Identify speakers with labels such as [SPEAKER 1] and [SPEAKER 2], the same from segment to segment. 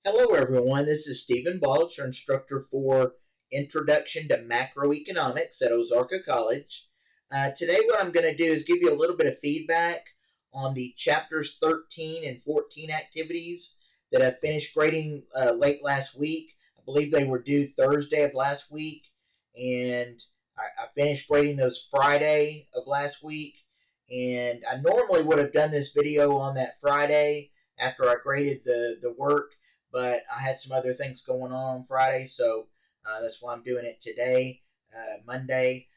[SPEAKER 1] Hello everyone, this is Stephen Balch, your instructor for Introduction to Macroeconomics at Ozarka College. Today what I'm going to do is give you a little bit of feedback on the chapters 13 and 14 activities that I finished grading late last week. I believe they were due Thursday of last week, and I finished grading those Friday of last week. And I normally would have done this video on that Friday after I graded the work, but I had some other things going on Friday, so that's why I'm doing it today, Monday.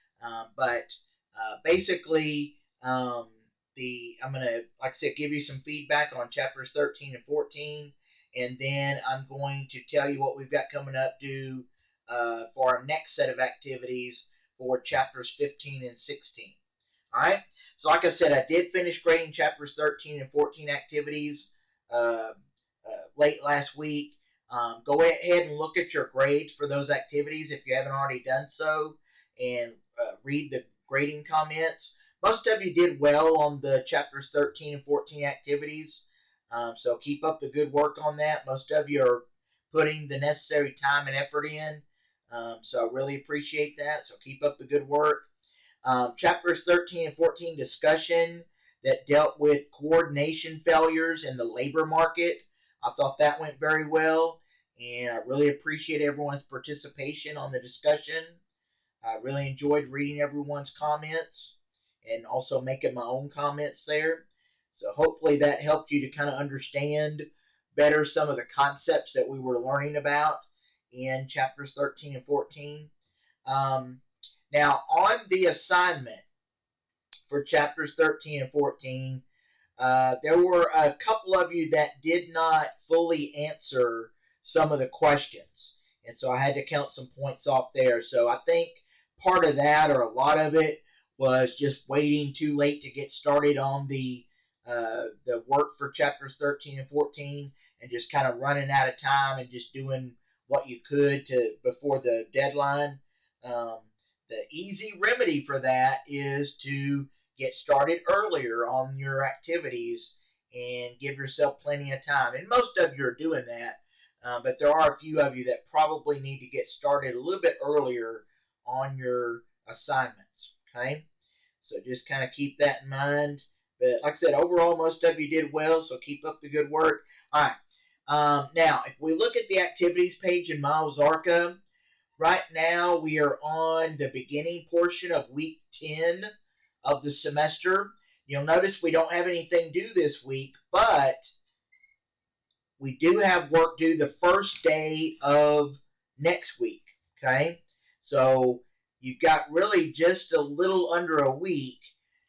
[SPEAKER 1] Basically, I'm going to, like I said, give you some feedback on chapters 13 and 14, and then I'm going to tell you what we've got coming up due for our next set of activities for chapters 15 and 16. All right? So like I said, I did finish grading chapters 13 and 14 activities late last week. Go ahead and look at your grades for those activities if you haven't already done so, and read the grading comments. Most of you did well on the chapters 13 and 14 activities, so keep up the good work on that. Most of you are putting the necessary time and effort in, so I really appreciate that, so keep up the good work. Chapters 13 and 14 discussion that dealt with coordination failures in the labor market. I thought that went very well, and I really appreciate everyone's participation on the discussion. I really enjoyed reading everyone's comments and also making my own comments there. So hopefully that helped you to kind of understand better some of the concepts that we were learning about in chapters 13 and 14. Now, on the assignment for chapters 13 and 14, there were a couple of you that did not fully answer some of the questions, and so I had to count some points off there. So I think part of that, or a lot of it, was just waiting too late to get started on the work for chapters 13 and 14, and just kind of running out of time and just doing what you could before the deadline. The easy remedy for that is to get started earlier on your activities and give yourself plenty of time. And most of you are doing that, but there are a few of you that probably need to get started a little bit earlier on your assignments, okay? So just kind of keep that in mind. But like I said, overall, most of you did well, so keep up the good work. All right. Now, if we look at the activities page in My Ozarka, right now we are on the beginning portion of week 10 of the semester. You'll notice we don't have anything due this week, but we do have work due the first day of next week, okay? So you've got really just a little under a week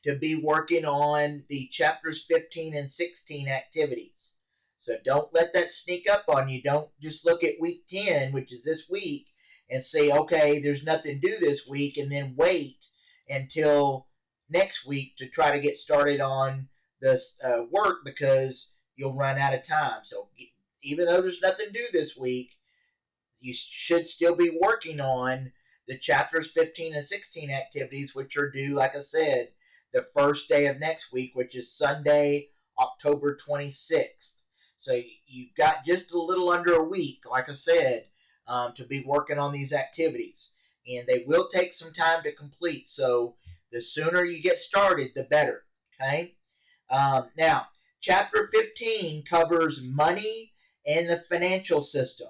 [SPEAKER 1] to be working on the chapters 15 and 16 activities. So don't let that sneak up on you. Don't just look at week 10, which is this week, and say, okay, there's nothing due this week, and then wait until next week to try to get started on this work, because you'll run out of time. So even though there's nothing due this week, you should still be working on the chapters 15 and 16 activities, which are due, like I said, the first day of next week, which is Sunday, October 26th. So you've got just a little under a week, like I said, to be working on these activities. And they will take some time to complete, so the sooner you get started, the better, okay? Now, chapter 15 covers money and the financial system.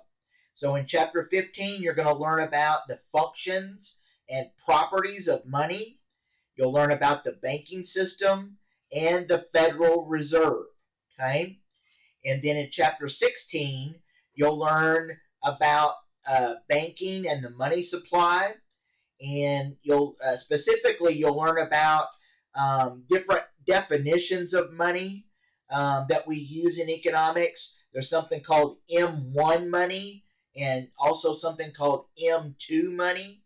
[SPEAKER 1] So in chapter 15, you're going to learn about the functions and properties of money. You'll learn about the banking system and the Federal Reserve, okay? And then in chapter 16, you'll learn about banking and the money supply, and you'll learn about different definitions of money that we use in economics. There's something called M1 money and also something called M2 money,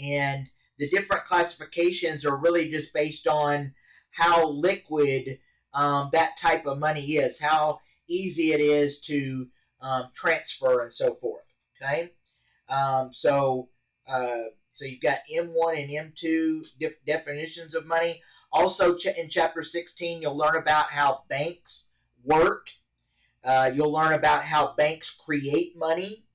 [SPEAKER 1] and the different classifications are really just based on how liquid that type of money is, how easy it is to transfer and so forth, okay? So you've got M1 and M2 definitions of money. Also in chapter 16, you'll learn about how banks work. You'll learn about how banks create money.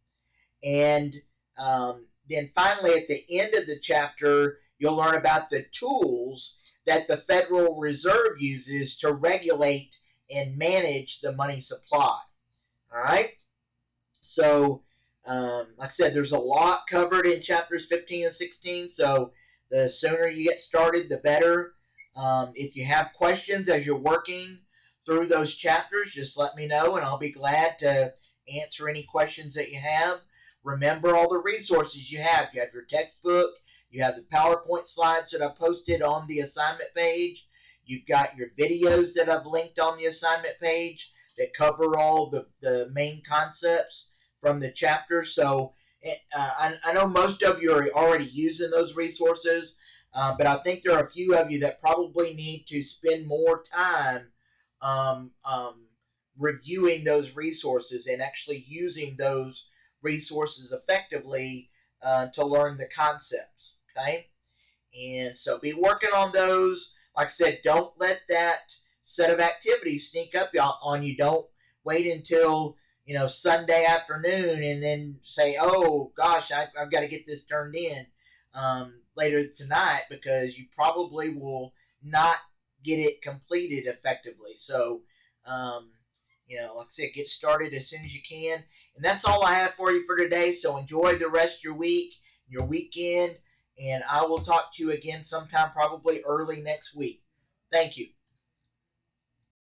[SPEAKER 1] And then finally, at the end of the chapter, you'll learn about the tools that the Federal Reserve uses to regulate and manage the money supply. All right? So, like I said, there's a lot covered in chapters 15 and 16, so the sooner you get started, the better. If you have questions as you're working through those chapters, just let me know, and I'll be glad to answer any questions that you have. Remember all the resources you have. You have your textbook, you have the PowerPoint slides that I posted on the assignment page, you've got your videos that I've linked on the assignment page that cover all the main concepts from the chapter. So I know most of you are already using those resources, but I think there are a few of you that probably need to spend more time reviewing those resources and actually using those resources effectively to learn the concepts. Okay, and so be working on those. Like I said, don't let that set of activities sneak up on you. Don't wait until Sunday afternoon and then say, oh gosh, I've got to get this turned in later tonight, because you probably will not get it completed effectively. So like I said, get started as soon as you can. And that's all I have for you for today. So enjoy the rest of your week, your weekend, and I will talk to you again sometime probably early next week. Thank you.